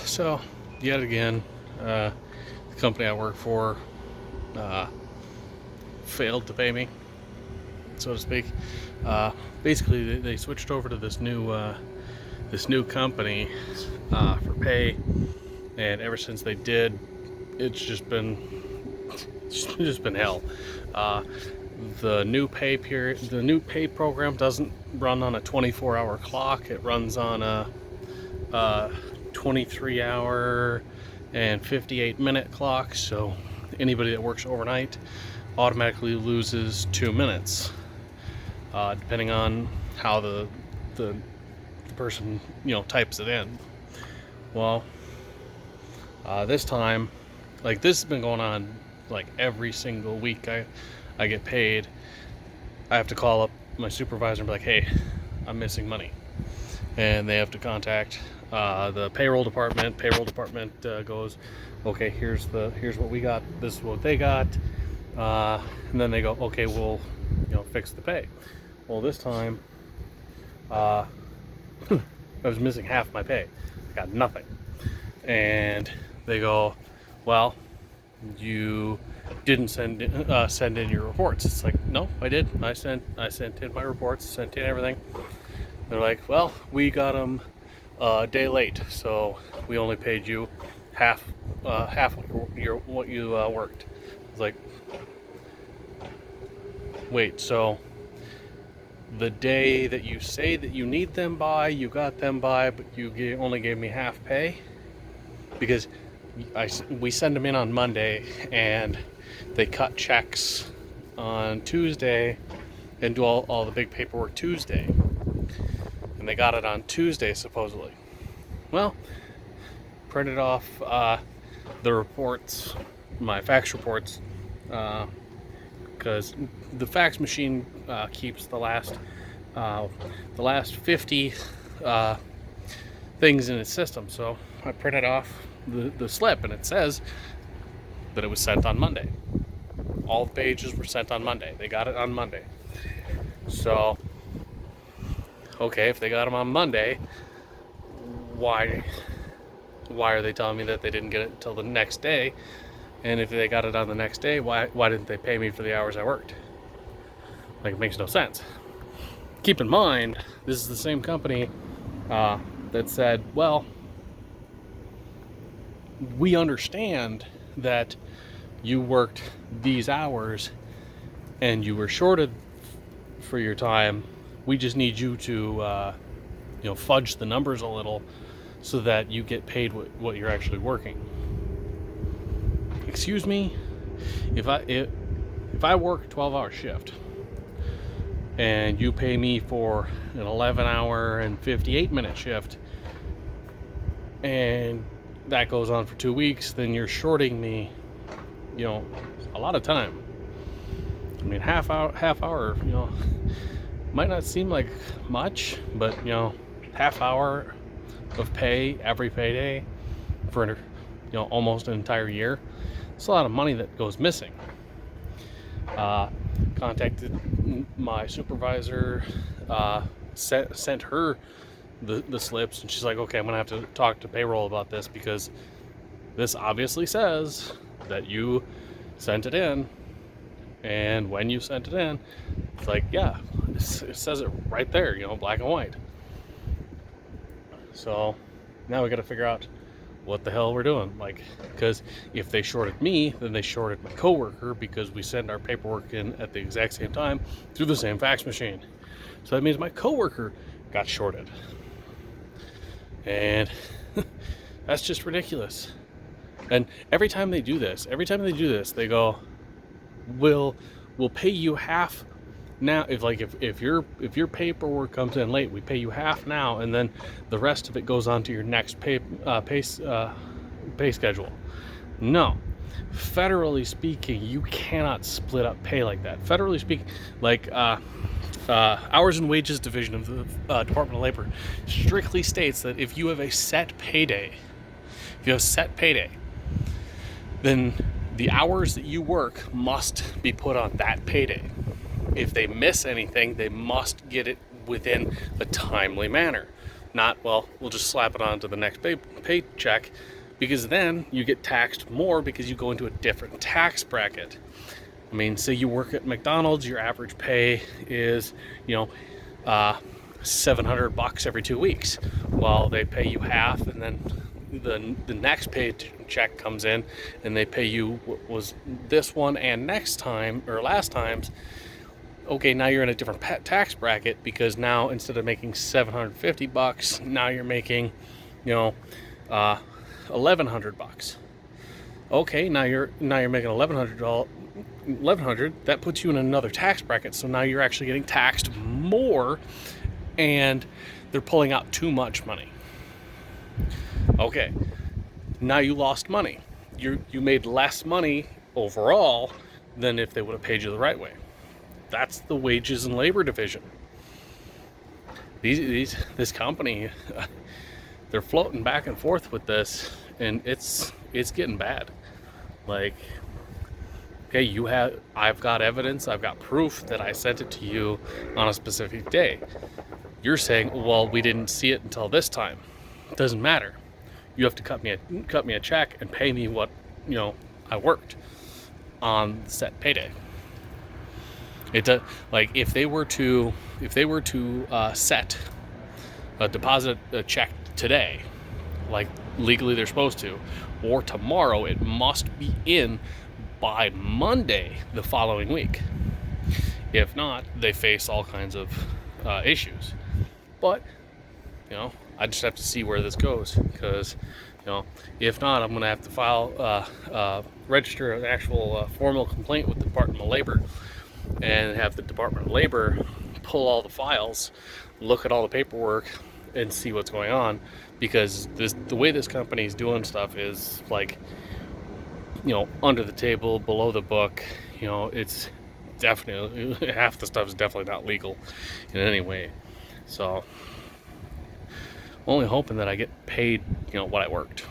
So, yet again, the company I work for failed to pay me, so to speak. Basically, they switched over to this new company for pay, and ever since they did, it's just been hell. Uh, the new pay program doesn't run on a 24-hour clock. It runs on a 23-hour and 58-minute clock. So anybody that works overnight automatically loses 2 minutes, depending on how the person types it in. Well, this time, like, this has been going on like every single week I get paid. I have to call up my supervisor and be like, hey, I'm missing money, and they have to contact the payroll department. Goes, okay, here's what we got, this is what they got, and then they go, okay, we'll fix the pay. Well, this time I was missing half my pay. I got nothing. And they go, well, you didn't send in your reports. It's like, no, I did. I sent in my reports, sent in everything. They're like, well, we got them a day late, so we only paid you half what you worked. It's like, wait, so the day that you say that you need them by, you got them by, but you only gave me half pay? Because we send them in on Monday, and they cut checks on Tuesday and do all the big paperwork Tuesday. And they got it on Tuesday, supposedly. Well, printed off the reports, my fax reports, because the fax machine keeps the last 50 things in its system. So I printed off the slip, and it says that it was sent on Monday. All the pages were sent on Monday. They got it on Monday. So, okay, if they got them on Monday, why are they telling me that they didn't get it until the next day? And if they got it on the next day, why didn't they pay me for the hours I worked? Like, it makes no sense. Keep in mind, this is the same company that said, well, we understand that you worked these hours and you were shorted for your time. We just need you to fudge the numbers a little so that you get paid what you're actually working. Excuse me, if I work a 12-hour shift and you pay me for an 11-hour and 58-minute shift, and that goes on for 2 weeks, then you're shorting me, a lot of time. I mean, half hour, might not seem like much, but half hour of pay every payday for almost an entire year. It's a lot of money that goes missing. Contacted my supervisor, sent her the slips, and she's like, okay, I'm gonna have to talk to payroll about this, because this obviously says that you sent it in, and when you sent it in, it's like, yeah, it says it right there, black and white. So now we got to figure out what the hell we're doing, because if they shorted me, then they shorted my coworker, because we send our paperwork in at the exact same time through the same fax machine. So that means my coworker got shorted, and that's just ridiculous. And every time they do this, they go, we'll pay you half now. If your paperwork comes in late, we pay you half now, and then the rest of it goes on to your next pay schedule. No, federally speaking, you cannot split up pay like that. Federally speaking, Hours and Wages Division of the Department of Labor strictly states that if you have a set payday, then the hours that you work must be put on that payday. If they miss anything, they must get it within a timely manner. Not, well, we'll just slap it onto the next paycheck, because then you get taxed more because you go into a different tax bracket. I mean, say you work at McDonald's, your average pay is, $700 every 2 weeks. Well, they pay you half, and then the next paycheck comes in, and they pay you what was this one and next time or last time's. Okay, now you're in a different tax bracket, because now instead of making $750, now you're making, $1,100. Okay, now you're making $1,100. That puts you in another tax bracket. So now you're actually getting taxed more, and they're pulling out too much money. Okay, now you lost money. You made less money overall than if they would have paid you the right way. That's the wages and labor division. This company, they're floating back and forth with this, and it's getting bad. Like, okay, I've got evidence, I've got proof that I sent it to you on a specific day. You're saying, well, we didn't see it until this time. It doesn't matter. You have to cut me a check and pay me what I worked on set payday. It does, like, if they were to set deposit a check today, like legally they're supposed to, or tomorrow, it must be in by Monday the following week. If not, they face all kinds of issues. But I just have to see where this goes, because if not, I'm going to have to file register an actual formal complaint with the Department of Labor, and have the Department of Labor pull all the files, look at all the paperwork, and see what's going on, because the way this company is doing stuff is like, under the table, below the book. It's definitely, half the stuff is definitely not legal in any way. So I'm only hoping that I get paid what I worked.